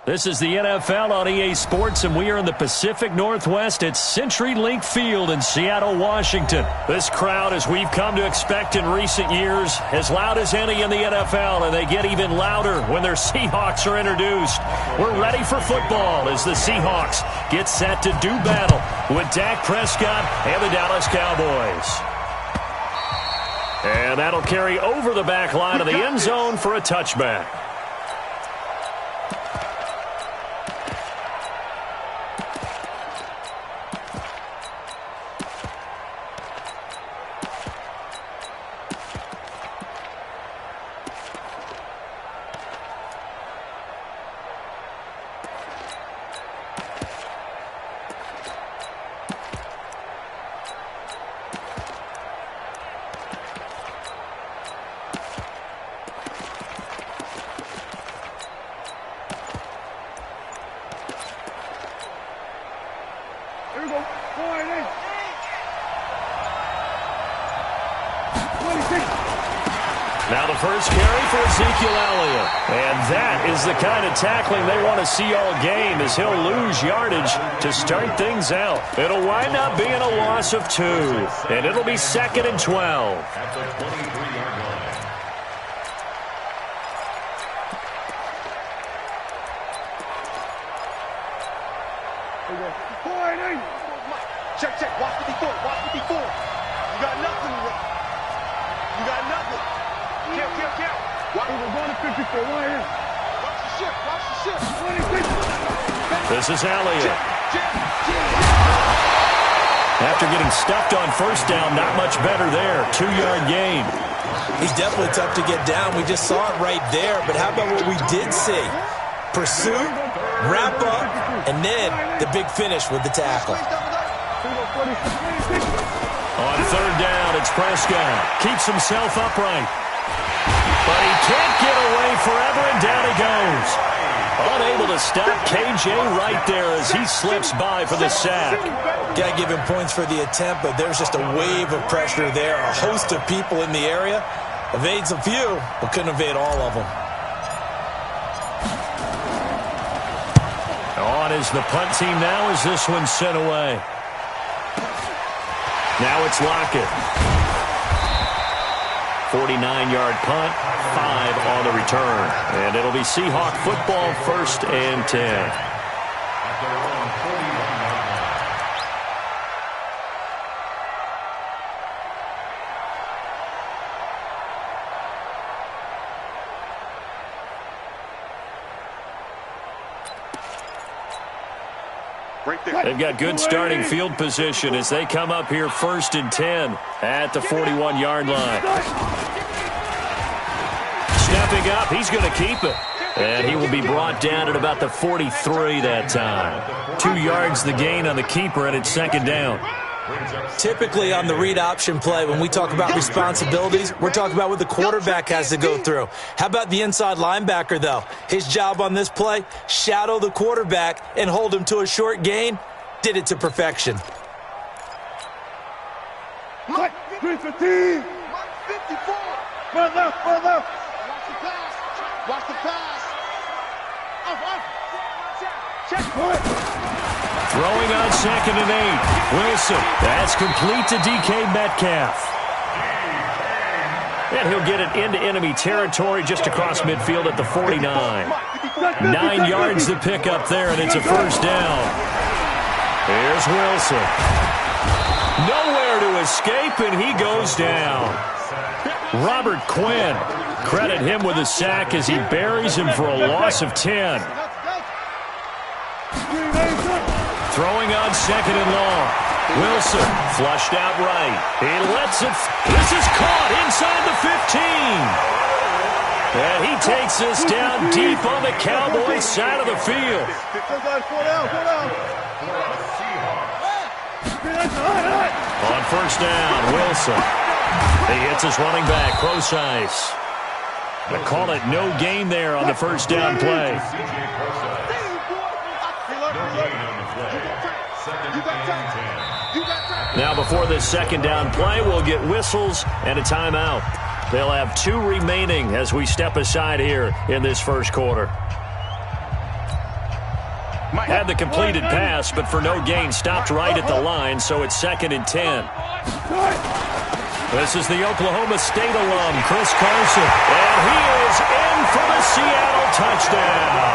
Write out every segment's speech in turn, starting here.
This is the NFL on EA Sports, and we are in the Pacific Northwest at CenturyLink Field in Seattle, Washington. This crowd, as we've come to expect in recent years, as loud as any in the NFL, and they get even louder when their Seahawks are introduced. We're ready for football as the Seahawks get set to do battle with Dak Prescott and the Dallas Cowboys. And that'll carry over the back line of the end zone for a touchback. Now the first carry for Ezekiel Elliott. And that is the kind of tackling they want to see all game, as he'll lose yardage to start things out. It'll wind up being a loss of 2. And it'll be 2nd and 12. At the 23-yard line. Check, check. Watch 54. Watch 54. You got nothing. You got nothing. Count. Watch. We're going to 54. Right here. Watch the shift. Watch the shift. This is Elliott. After getting stuffed on first down, not much better there. 2-yard gain. He's definitely tough to get down. We just saw it right there. But how about what we did see? Pursuit, wrap up, and then the big finish with the tackle. On 3rd down, it's Prescott. Keeps himself upright. But he can't get away forever, and down he goes. Unable to stop KJ right there as he slips by for the sack. Got to give him points for the attempt, but there's just a wave of pressure there. A host of people in the area. Evades a few, but couldn't evade all of them. On is the punt team now as this one's sent away. Now it's Lockett. 49-yard punt, 5 on the return. And it'll be Seahawk football, 1st and 10. At their own 41-yard line. They've got good starting field position as they come up here 1st and 10 at the 41-yard line. Stepping up, he's going to keep it. And he will be brought down at about the 43 that time. 2 yards the gain on the keeper, and it's 2nd down. Typically on the read option play, when we talk about responsibilities, we're talking about what the quarterback has to go through. How about the inside linebacker, though? His job on this play, shadow the quarterback and hold him to a short gain. Did it to perfection. Mike, 315. Mike, 54. Run left. Watch the pass. Watch the pass. Off. Check. Throwing on 2nd and 8. Wilson. That's complete to DK Metcalf. And he'll get it into enemy territory just across midfield at the 49. 9 yards to pick up there, and it's a 1st down. Here's Wilson. Nowhere to escape, and he goes down. Robert Quinn. Credit him with a sack as he buries him for a loss of 10. Throwing on 2nd and long. Wilson flushed out right. He lets it. This is caught inside the 15. And he takes this down deep on the Cowboys side of the field. On 1st down, Wilson. He hits his running back, close ice. They call it no gain there on the 1st down play. Now before this 2nd down play, we'll get whistles and a timeout. They'll have 2 remaining as we step aside here in this 1st quarter. Had the completed pass, but for no gain, stopped right at the line, so it's 2nd and 10. This is the Oklahoma State alum, Chris Carson, and he is in for the Seattle touchdown.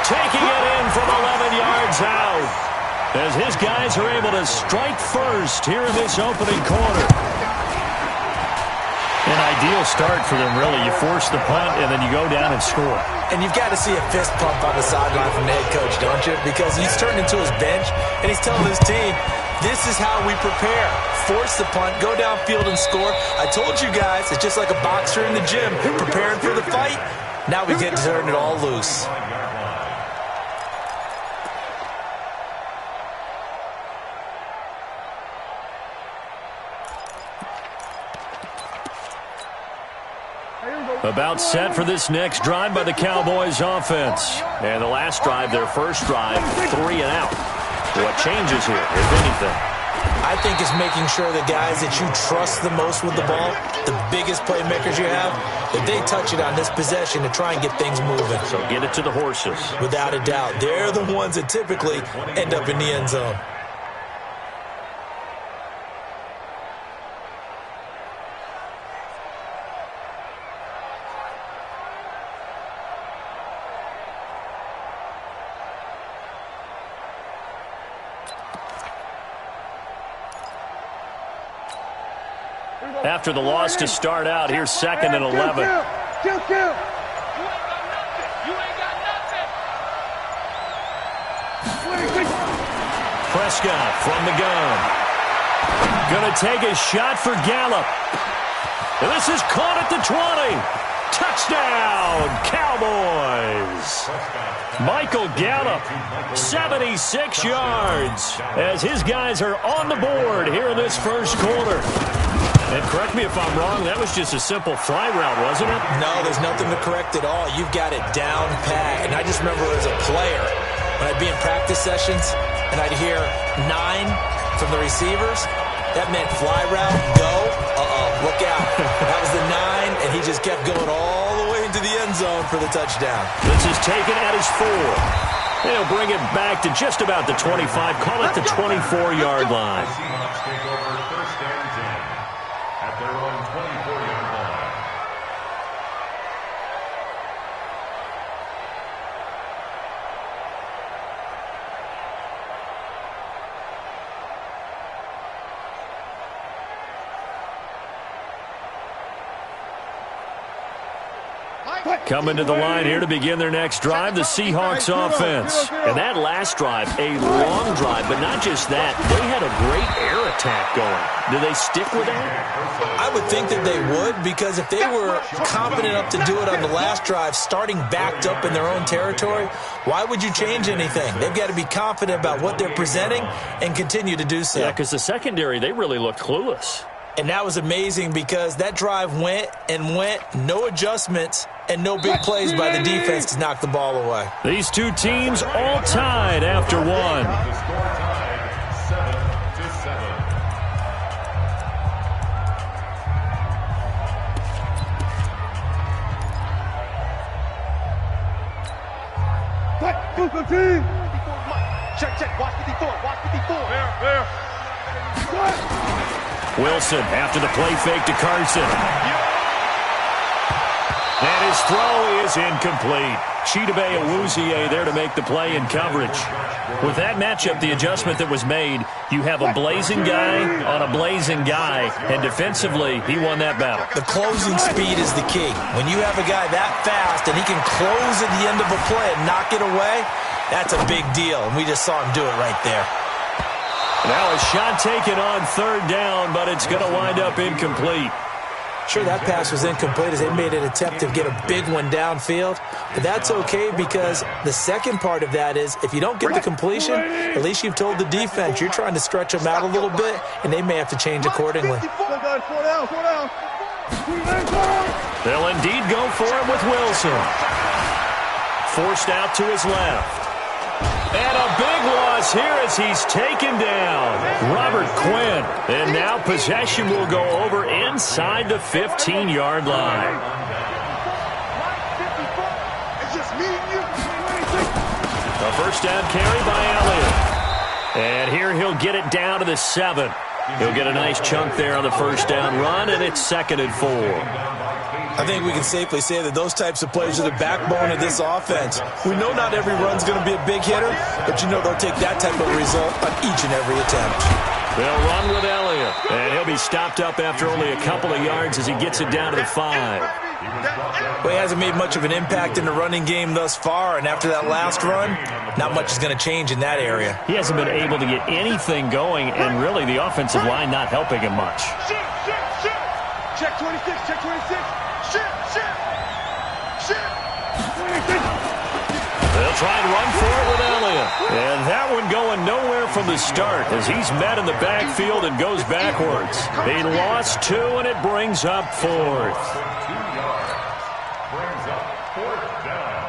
Taking it in from 11 yards out, as his guys are able to strike first here in this opening quarter. An ideal start for them, really. You force the punt, and then you go down and score. And you've got to see a fist pump on the sideline from the head coach, don't you? Because he's turned into his bench, and he's telling his team, this is how we prepare. Force the punt, go downfield and score. I told you guys, it's just like a boxer in the gym, preparing for the fight. Now we get to turn it all loose. About set for this next drive by the Cowboys offense. And the last drive, their first drive, 3 and out. What changes here, if anything? I think it's making sure the guys that you trust the most with the ball, the biggest playmakers you have, that they touch it on this possession to try and get things moving. So get it to the horses. Without a doubt. They're the ones that typically end up in the end zone. After the loss to start out, here's 2nd and 11. Kill. Prescott from the gun. Going to take a shot for Gallup. And this is caught at the 20. Touchdown, Cowboys. Michael Gallup, 76 yards, as his guys are on the board here in this first quarter. And correct me if I'm wrong, that was just a simple fly route, wasn't it? No, there's nothing to correct at all. You've got it down pat. And I just remember as a player, when I'd be in practice sessions, and I'd hear 9 from the receivers, that meant fly route, go, look out. That was the 9, and he just kept going all the way into the end zone for the touchdown. This is taken at his 4. They'll bring it back to just about the 25, call it the 24-yard line. Seahawks take over 1st and 10 at their own 24-yard line. Coming to the line here to begin their next drive, the Seahawks offense. And that last drive, a long drive, but not just that. They had a great air attack going. Do they stick with that? I would think that they would, because if they were confident enough to do it on the last drive, starting backed up in their own territory, why would you change anything? They've got to be confident about what they're presenting and continue to do so. Yeah, because the secondary, they really looked clueless. And that was amazing because that drive went, no adjustments, and no big plays by the defense to knock the ball away. These two teams all tied after 1. The score tied 7-7. Check. Watch 54. There. Wilson after the play fake to Carson. And his throw is incomplete. Chidobe Awuzie there to make the play in coverage. With that matchup, the adjustment that was made, you have a blazing guy on a blazing guy, and defensively, he won that battle. The closing speed is the key. When you have a guy that fast and he can close at the end of a play and knock it away, that's a big deal, and we just saw him do it right there. Now a shot taken on 3rd down, but it's going to wind up incomplete. Sure, that pass was incomplete as they made an attempt to get a big one downfield. But that's okay because the second part of that is if you don't get the completion, at least you've told the defense you're trying to stretch them out a little bit, and they may have to change accordingly. They'll indeed go for it with Wilson. Forced out to his left. And a big loss here as he's taken down. Robert Quinn. And now possession will go over inside the 15-yard line. A first down carry by Elliott. And here he'll get it down to the 7. He'll get a nice chunk there on the first down run, and it's 2nd and 4. I think we can safely say that those types of plays are the backbone of this offense. We know not every run's going to be a big hitter, but you know they'll take that type of result on each and every attempt. They'll run with Elliott, and he'll be stopped up after only a couple of yards as he gets it down to the 5. Well, he hasn't made much of an impact in the running game thus far, and after that last run, not much is going to change in that area. He hasn't been able to get anything going, and really the offensive line not helping him much. Check 26, check 26. They'll try and run for it with Elliott. And that one going nowhere from the start as he's met in the backfield and goes backwards. He lost 2, and it brings up 4th. 2 yards. Brings up 4th down.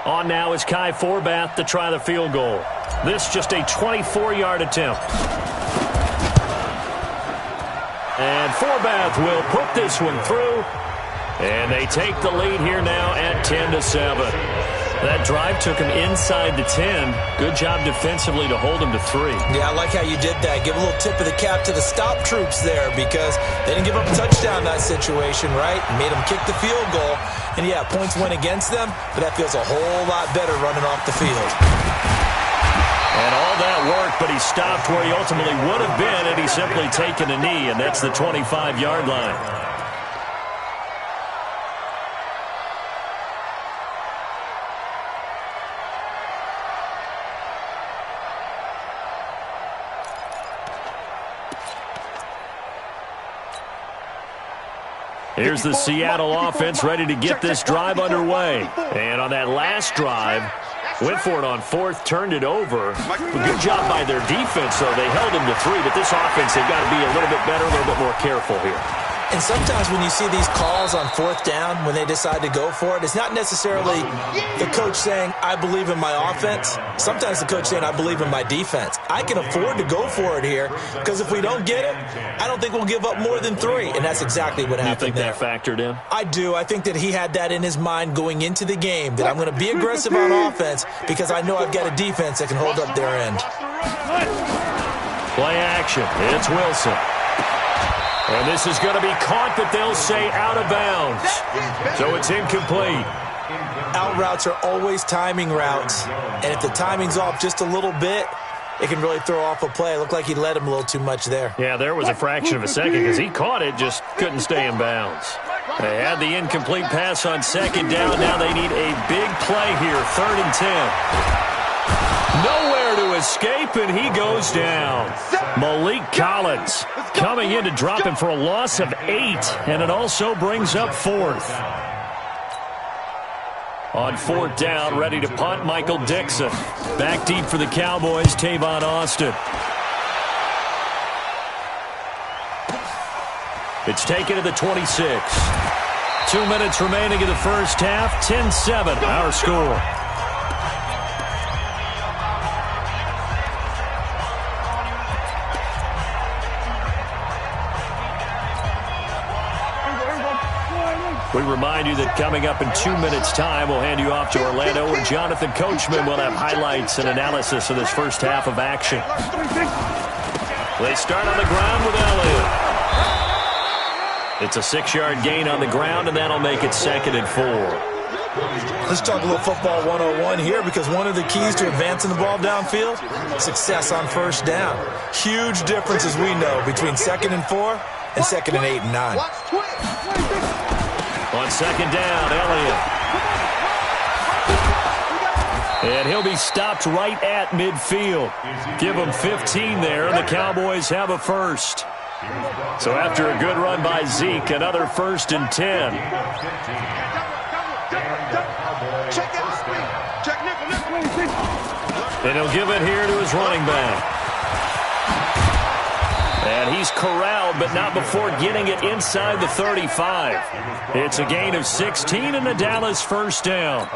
On now is Kai Forbath to try the field goal. This just a 24-yard attempt. And Forbath will put this one through. And they take the lead here now at 10-7. That drive took him inside the 10. Good job defensively to hold him to 3. Yeah, I like how you did that. Give a little tip of the cap to the stop troops there because they didn't give up a touchdown in that situation, right? Made them kick the field goal. And, yeah, points went against them, but that feels a whole lot better running off the field. And all that worked, but he stopped where he ultimately would have been had he simply taken a knee, and that's the 25-yard line. Here's the Seattle offense ready to get this drive underway. And on that last drive, went for it on 4th, turned it over. Good job by their defense, though. They held him to 3, but this offense, they've got to be a little bit better, a little bit more careful here. And sometimes when you see these calls on 4th down, when they decide to go for it, it's not necessarily the coach saying, I believe in my offense. Sometimes the coach saying, I believe in my defense. I can afford to go for it here because if we don't get it, I don't think we'll give up more than 3. And that's exactly what happened there. You think that factored in? I do. I think that he had that in his mind going into the game, that I'm going to be aggressive on offense because I know I've got a defense that can hold up their end. Play action. It's Wilson. And this is going to be caught, but they'll say out of bounds. So it's incomplete. Out routes are always timing routes. And if the timing's off just a little bit, it can really throw off a play. It looked like he led him a little too much there. Yeah, there was a fraction of a second because he caught it, just couldn't stay in bounds. They had the incomplete pass on 2nd down. Now they need a big play here, 3rd and 10. Nowhere to escape, and he goes down. Malik Collins coming in to drop him for a loss of 8, and it also brings up 4th. On 4th down, ready to punt, Michael Dixon. Back deep for the Cowboys, Tavon Austin. It's taken to the 26. 2 minutes remaining in the first half, 10-7, our score. We remind you that coming up in 2 minutes' time, we'll hand you off to Orlando, where Jonathan Coachman will have highlights and analysis of this first half of action. They start on the ground with Elliott. It's a 6-yard gain on the ground, and that'll make it 2nd and 4. Let's talk a little football 101 here because one of the keys to advancing the ball downfield, success on first down. Huge difference, as we know, between 2nd and 4 and 2nd and 8 and 9. On 2nd down, Elliott. And he'll be stopped right at midfield. Give him 15 there, and the Cowboys have a first. So after a good run by Zeke, another 1st and 10. And he'll give it here to his running back. And he's corralled, but not before getting it inside the 35. It's a gain of 16 and the Dallas first down.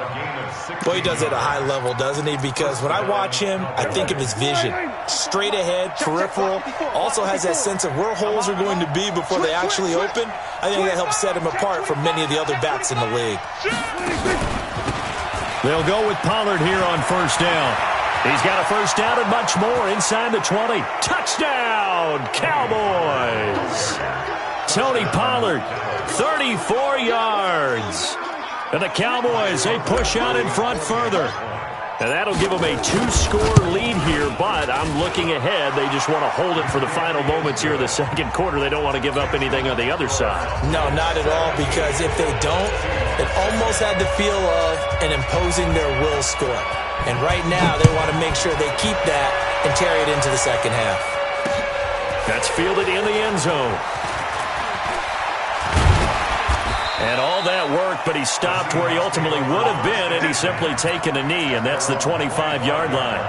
Well, he does it at a high level, doesn't he? Because when I watch him, I think of his vision. Straight ahead, peripheral. Also has that sense of where holes are going to be before they actually open. I think that helps set him apart from many of the other backs in the league. They'll go with Pollard here on first down. He's got a first down and much more inside the 20. Touchdown, Cowboys! Tony Pollard, 34 yards. And the Cowboys, they push out in front further. And that'll give them a 2-score lead here, but I'm looking ahead. They just want to hold it for the final moments here of the second quarter. They don't want to give up anything on the other side. No, not at all, because if they don't, it almost had the feel of an imposing their will score. And right now, they want to make sure they keep that and carry it into the second half. That's fielded in the end zone. And all that work, but he stopped where he ultimately would have been, and he's simply taken a knee, and that's the 25-yard line.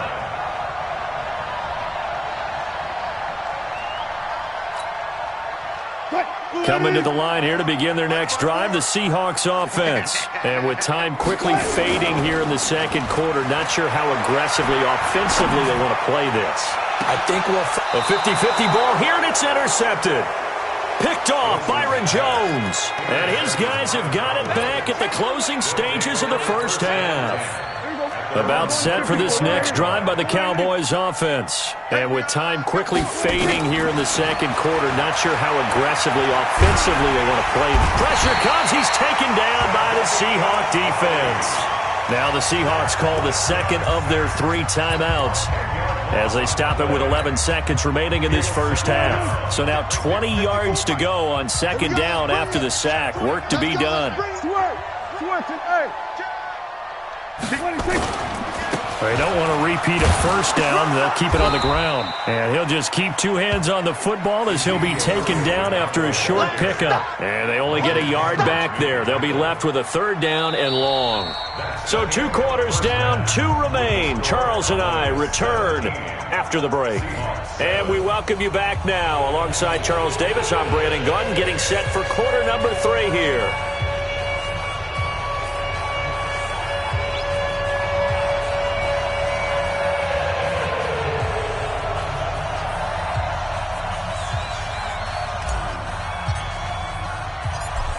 Coming to the line here to begin their next drive, the Seahawks offense. And with time quickly fading here in the second quarter, not sure how aggressively, offensively they want to play this. I think a 50-50 ball here, and it's intercepted. Picked off Byron Jones. And his guys have got it back at the closing stages of the first half. About set for this next drive by the Cowboys offense. And with time quickly fading here in the second quarter, not sure how aggressively, offensively they want to play. Pressure comes. He's taken down by the Seahawk defense. Now the Seahawks call the second of their 3 timeouts as they stop it with 11 seconds remaining in this first half. So now 20 yards to go on second down after the sack. Work to be done. They don't want to repeat a first down. They'll keep it on the ground. And he'll just keep 2 hands on the football as he'll be taken down after a short pickup. And they only get a yard back there. They'll be left with a 3rd down and long. So 2 quarters down, 2 remain. Charles and I return after the break. And we welcome you back now. Alongside Charles Davis, I'm Brandon Gunn, getting set for quarter number 3 here.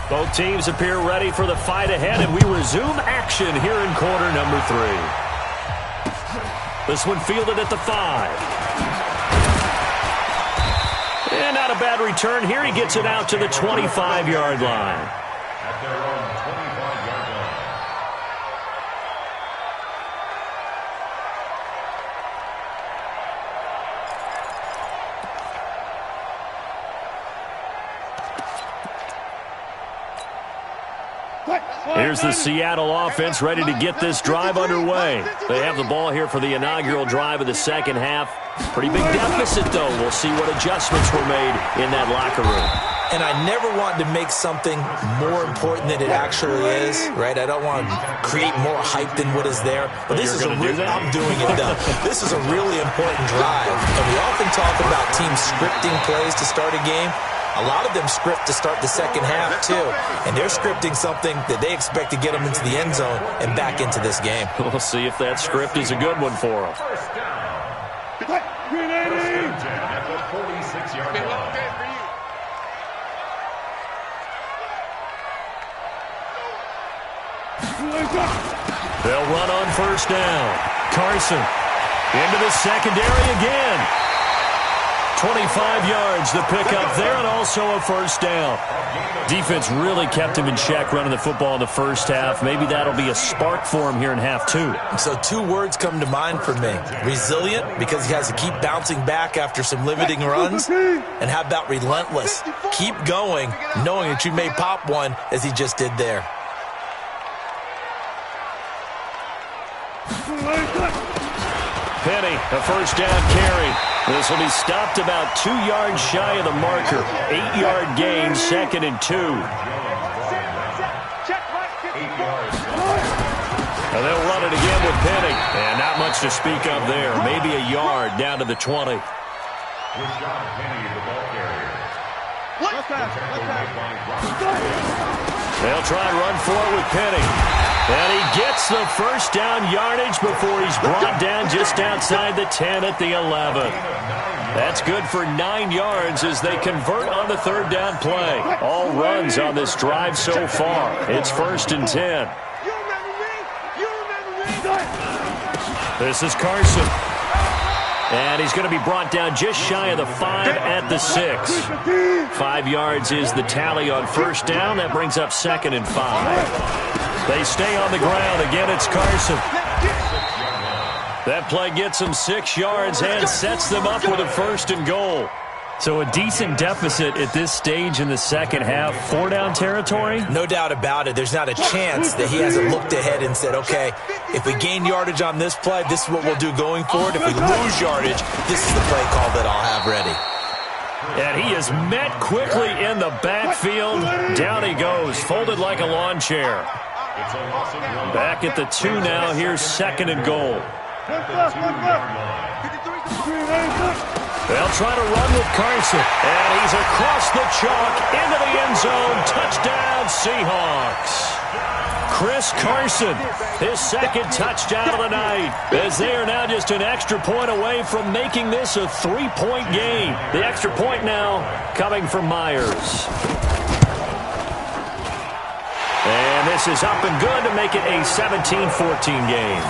Both teams appear ready for the fight ahead, and we resume action here in quarter number 3. This one fielded at the 5. And not a bad return here. He gets it out to the 25-yard line. At their own 25-yard line. Here's the Seattle offense ready to get this drive underway. They have the ball here for the inaugural drive of the second half. Pretty big deficit, though. We'll see what adjustments were made in that locker room. And I never want to make something more important than it actually is, right? I don't want to create more hype than what is there. But this is I'm doing it, though. This is a really important drive. And we often talk about teams scripting plays to start a game. A lot of them script to start the second half, too. And they're scripting something that they expect to get them into the end zone and back into this game. We'll see if that script is a good one for them. First down. First and 10 at the 46-yard line. They'll run on first down. Carson into the secondary again. 25 yards, the pickup there, and also a first down. Defense really kept him in check running the football in the first half. Maybe that'll be a spark for him here in half 2. So 2 words come to mind for me. Resilient, because he has to keep bouncing back after some limiting runs. And how about relentless? Keep going, knowing that you may pop one, as he just did there. Penny, a first down carry. This will be stopped about 2 yards shy of the marker. 8-yard gain, 2nd and 2. And they'll run it again with Penny. And not much to speak of there. Maybe a yard down to the 20. Rashad Penny, the ball carrier. They'll try and run for it with Penny. And he gets the first down yardage before he's brought down just outside the 10 at the 11. That's good for 9 yards as they convert on the third down play. All runs on this drive so far. It's 1st and 10. This is Carson. And he's going to be brought down just shy of the 5 at the 6. 5 yards is the tally on first down. That brings up 2nd and 5. They stay on the ground. Again, it's Carson. That play gets them 6 yards and sets them up with a 1st and goal. So a decent deficit at this stage in the second half. 4-down territory? No doubt about it. There's not a chance that he hasn't looked ahead and said, okay, if we gain yardage on this play, this is what we'll do going forward. If we lose yardage, this is the play call that I'll have ready. And he is met quickly in the backfield. Down he goes, folded like a lawn chair. Back at the 2 now. Here's 2nd and goal. They'll try to run with Carson. And he's across the chalk into the end zone. Touchdown, Seahawks. Chris Carson, his 2nd touchdown of the night, as they are now just an extra point away from making this a 3-point game. The extra point now coming from Myers. And this is up and good to make it a 17-14 game.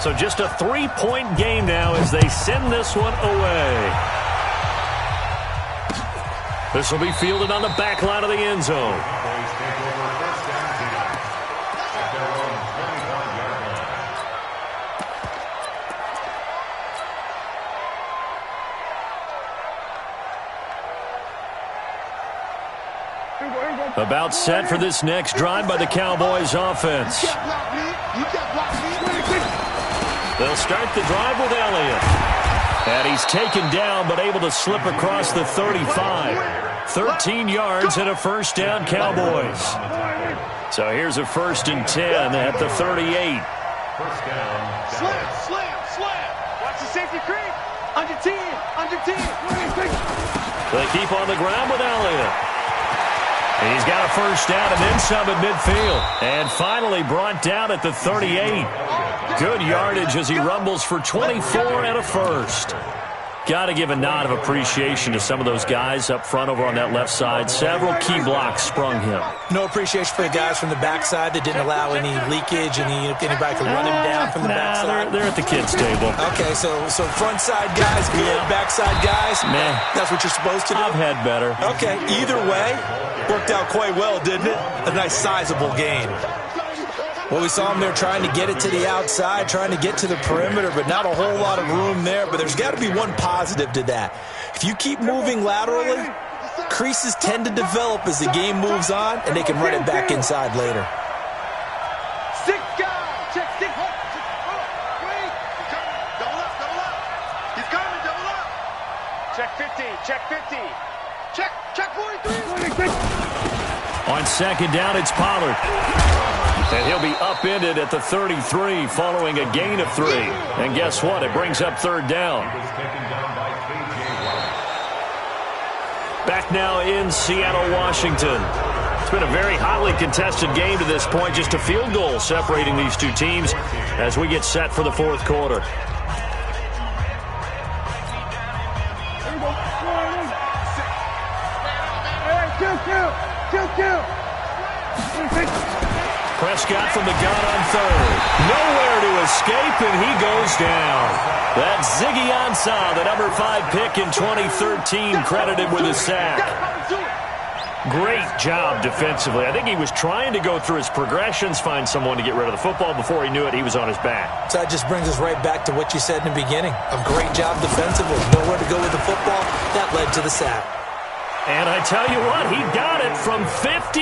So just a 3-point game now as they send this one away. This will be fielded on the back line of the end zone. About set for this next drive by the Cowboys offense. They'll start the drive with Elliott. And he's taken down but able to slip across the 35. 13 yards and a 1st down, Cowboys. So here's a 1st and 10 at the 38. First down. Slam. Watch the safety creep. Under 10. They keep on the ground with Elliott. He's got a 1st down and then some at midfield. And finally brought down at the 38. Good yardage as he rumbles for 24 and a 1st. Got to give a nod of appreciation to some of those guys up front over on that left side. Several key blocks sprung him. No appreciation for the guys from the backside that didn't allow any leakage, anybody could run him down from the backside. They're at the kids' table. Okay, so front side guys, good. Backside guys, man, that's what you're supposed to do. I've had better. Okay, either way, worked out quite well, didn't it? A nice sizable gain. Well, we saw him there trying to get it to the outside, trying to get to the perimeter, but not a whole lot of room there. But there's got to be one positive to that. If you keep moving laterally, creases tend to develop as the game moves on, and they can run it back inside later. 6 guys. Check 6. Wait. Double up. He's coming. Double up. Check 50. Check 43. On 2nd down, it's Pollard. And he'll be upended at the 33 following a gain of 3. And guess what? It brings up 3rd down. Back now in Seattle, Washington. It's been a very hotly contested game to this point. Just a field goal separating these two teams as we get set for the 4th quarter. Prescott from the gun on 3rd. Nowhere to escape, and he goes down. That's Ziggy Ansah, the number 5 pick in 2013, credited with a sack. Great job defensively. I think he was trying to go through his progressions, find someone to get rid of the football. Before he knew it, he was on his back. So that just brings us right back to what you said in the beginning. A great job defensively. Nowhere to go with the football. That led to the sack. And I tell you what, he got it from 58.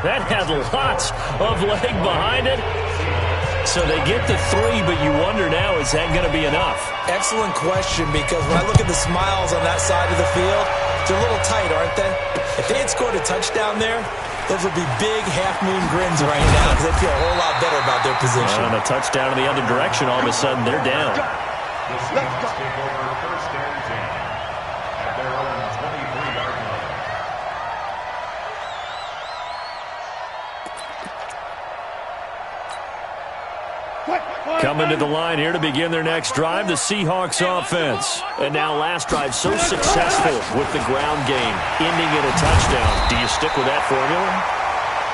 That had lots of leg behind it. So they get the 3, but you wonder now, is that going to be enough? Excellent question, because when I look at the smiles on that side of the field, they're a little tight, aren't they? If they had scored a touchdown there, those would be big half-moon grins right now because they feel a whole lot better about their position. And a touchdown in the other direction, all of a sudden they're down. The Seahawks take over first and 10 at their own 23-yard line. Coming to the line here to begin their next drive, the Seahawks offense. And now last drive so successful with the ground game, ending in a touchdown. Do you stick with that formula?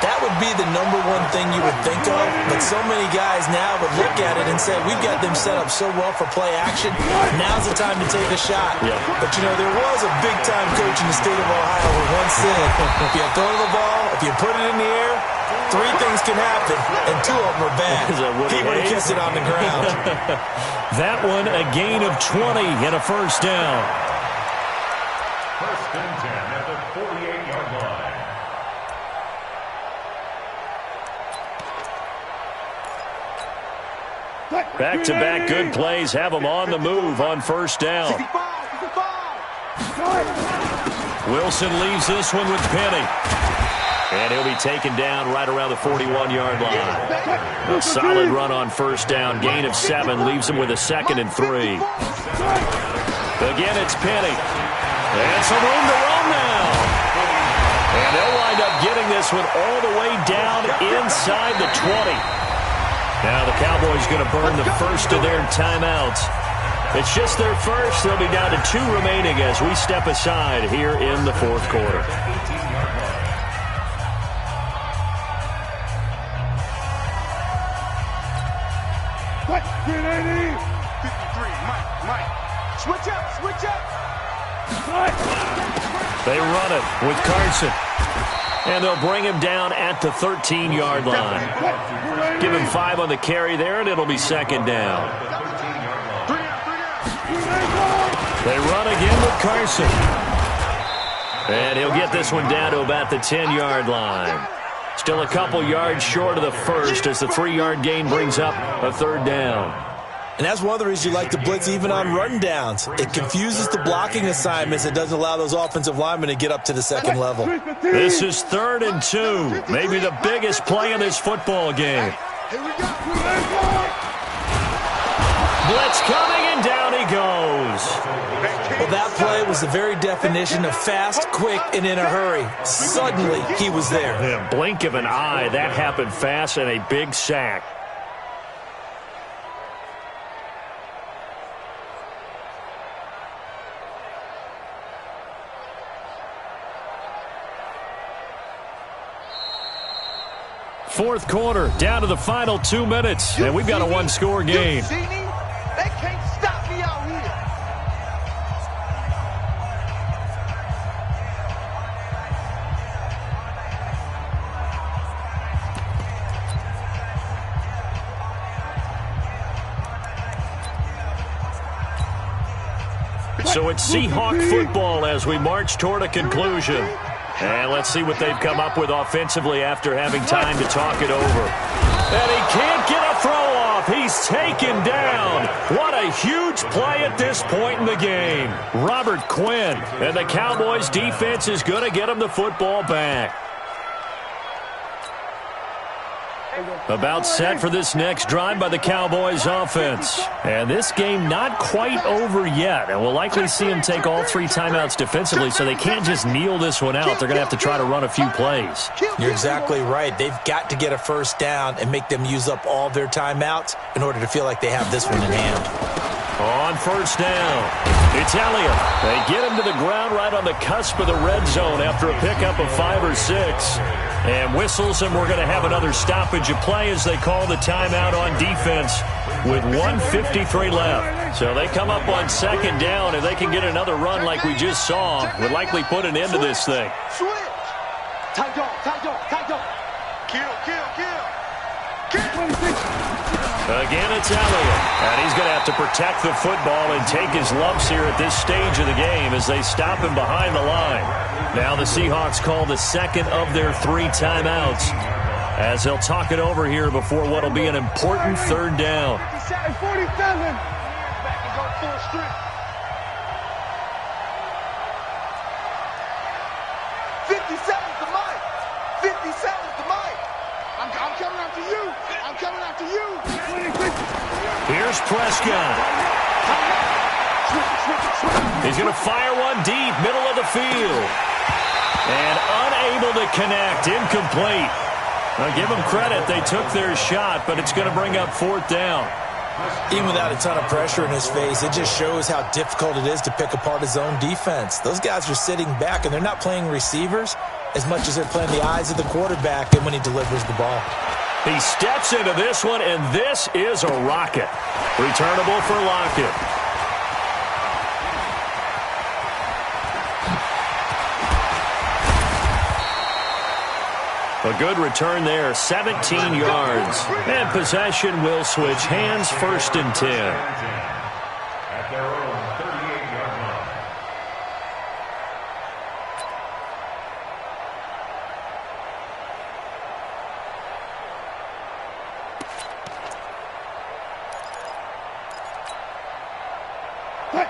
That would be the number one thing you would think of, but so many guys now would look at it and say, we've got them set up so well for play action, now's the time to take a shot. Yeah. But, you know, there was a big-time coach in the state of Ohio who once said, if you throw the ball, if you put it in the air, 3 things can happen, and 2 of them are bad. He would have kissed it on the ground. That one, a gain of 20 and a first down. First and 10 at the 48-yard line. Back-to-back good plays have them on the move on first down. Wilson leaves this one with Penny. And he'll be taken down right around the 41-yard line. A solid run on first down. Gain of 7 leaves him with a 2nd and 3. Again, it's Penny. And some room to run now. And they'll wind up getting this one all the way down inside the 20. Now the Cowboys going to burn the first of their timeouts. It's just their first. They'll be down to 2 remaining as we step aside here in the fourth quarter. What? 53, Mike. Switch up. They run it with Carson. And they'll bring him down at the 13-yard line. Give him 5 on the carry there, and it'll be 2nd down. They run again with Carson. And he'll get this one down to about the 10-yard line. Still a couple yards short of the first as the 3-yard gain brings up a 3rd down. And that's one of the reasons you like to blitz even on run downs. It confuses the blocking assignments. It doesn't allow those offensive linemen to get up to the 2nd level. This is 3rd and 2. Maybe the biggest play in this football game. Blitz coming, and down he goes. Well, that play was the very definition of fast, quick, and in a hurry. Suddenly, he was there. Yeah, blink of an eye. That happened fast, and a big sack. Fourth quarter, down to the final 2 minutes, and we've got a 1-score game. They can't stop me out here. So it's Seahawk football as we march toward a conclusion. And let's see what they've come up with offensively after having time to talk it over. And he can't get a throw off. He's taken down. What a huge play at this point in the game. Robert Quinn. And the Cowboys defense is going to get him the football back. About set for this next drive by the Cowboys offense. And this game not quite over yet. And we'll likely see them take all 3 timeouts defensively, so they can't just kneel this one out. They're going to have to try to run a few plays. You're exactly right. They've got to get a first down and make them use up all their timeouts in order to feel like they have this one in hand. On first down, it's Elliott. They get him to the ground right on the cusp of the red zone after a pickup of 5 or 6. And whistles, and we're going to have another stoppage of play as they call the timeout on defense with 1:53 left. So they come up on 2nd down, and they can get another run like we just saw. Would likely put an end to this thing. Switch. Tight dog. Again, it's Elliott. And he's going to have to protect the football and take his lumps here at this stage of the game as they stop him behind the line. Now the Seahawks call the 2nd of their 3 timeouts. as he'll talk it over here before what will be an important third down. 47. Back and go full strength. 57's the mic. 57's the mic. I'm coming after you. I'm coming after you. Here's Prescott. He's going to fire one deep, middle of the field. And unable to connect, incomplete. Now give them credit, they took their shot, but it's going to bring up fourth down. Even without a ton of pressure in his face, it just shows how difficult it is to pick apart his own defense. Those guys are sitting back, and they're not playing receivers as much as they're playing the eyes of the quarterback and when he delivers the ball. He steps into this one, and this is a rocket. Returnable for Lockett. A good return there, 17 yards. And possession will switch hands, 1st and 10. At their own 38-yard line.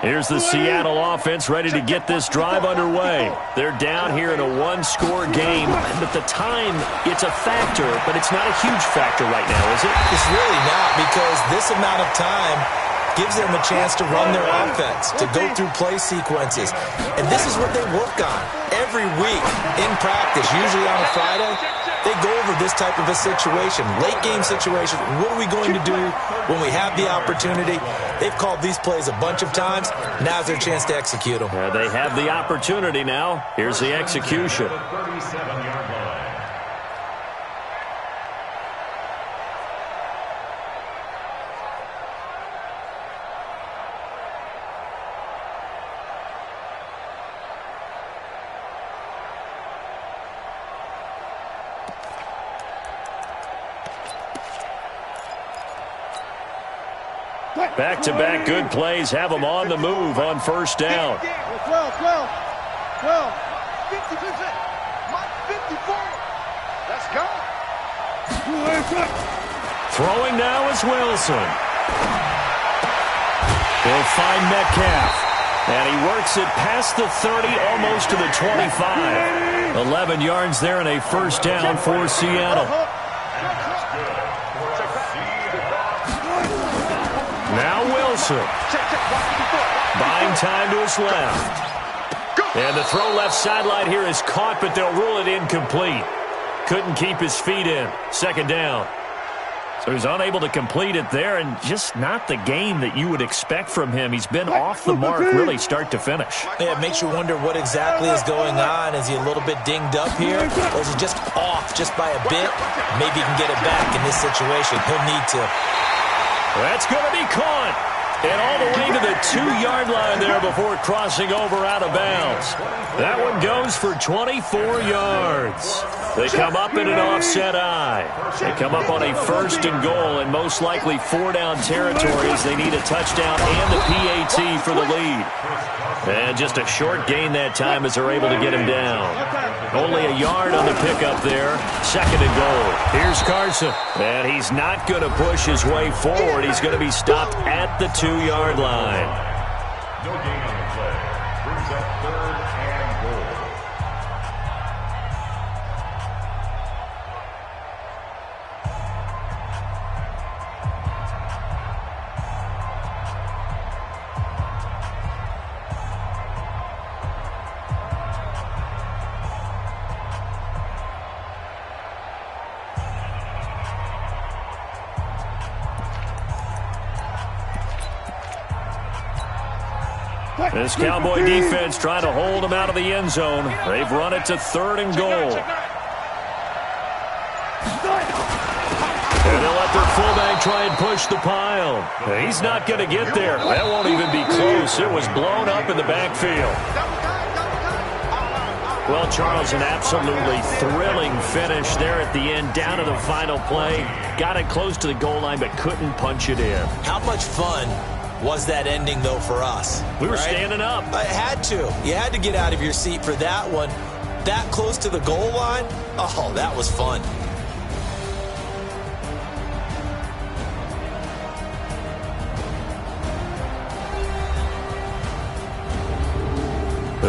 Here's the Seattle offense ready to get this drive underway. They're down here in a one-score game, but the time, it's a factor, but it's not a huge factor right now, is it? It's really not, because this amount of time gives them a chance to run their offense, to go through play sequences. And this is what they work on every week in practice, usually on a Friday. They go over this type of a situation, late-game situation. What are we going to do when we have the opportunity? They've called these plays a bunch of times. Now's their chance to execute them. They have the opportunity now. Here's the execution. 37-yard line. Back-to-back good plays have them on the move on 1st down. 12. 50%. Mike 54. Let's go. Throwing now is Wilson. He'll find Metcalf. And he works it past the 30, almost to the 25. 11 yards there and a 1st down for Seattle. Now Wilson. Buying time to his left. And the throw left sideline here is caught, but they'll rule it incomplete. Couldn't keep his feet in. 2nd down. So he's unable to complete it there, and just not the game that you would expect from him. He's been off the mark really start to finish. Yeah, it makes you wonder what exactly is going on. Is he a little bit dinged up here, or is he just off just by a bit? Maybe he can get it back in this situation. He'll need to. That's going to be caught. And all the way to the 2-yard line there before crossing over out of bounds. That one goes for 24 yards. They come up in an offset eye. They come up on a 1st and goal and most likely 4-down territory as they need a touchdown and the PAT for the lead. And just a short gain that time as they're able to get him down. Only a yard on the pickup there. 2nd and goal. Here's Carson. And he's not going to push his way forward. He's going to be stopped at the 2-yard line. No gain on the play. Brings up 3rd and goal. This Cowboy defense trying to hold him out of the end zone. They've run it to 3rd and goal. And they'll let their fullback try and push the pile. He's not going to get there. That won't even be close. It was blown up in the backfield. Well, Charles, an absolutely thrilling finish there at the end, down to the final play. Got it close to the goal line, but couldn't punch it in. How much fun was that ending, though, for us? We were standing up. I had to. You had to get out of your seat for that one. That close to the goal line? Oh, that was fun.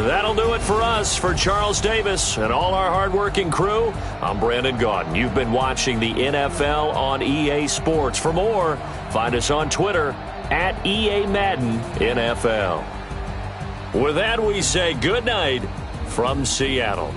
That'll do it for us. For Charles Davis and all our hardworking crew, I'm Brandon Gaudin. You've been watching the NFL on EA Sports. For more, find us on Twitter at EA Madden NFL. With that, we say good night from Seattle.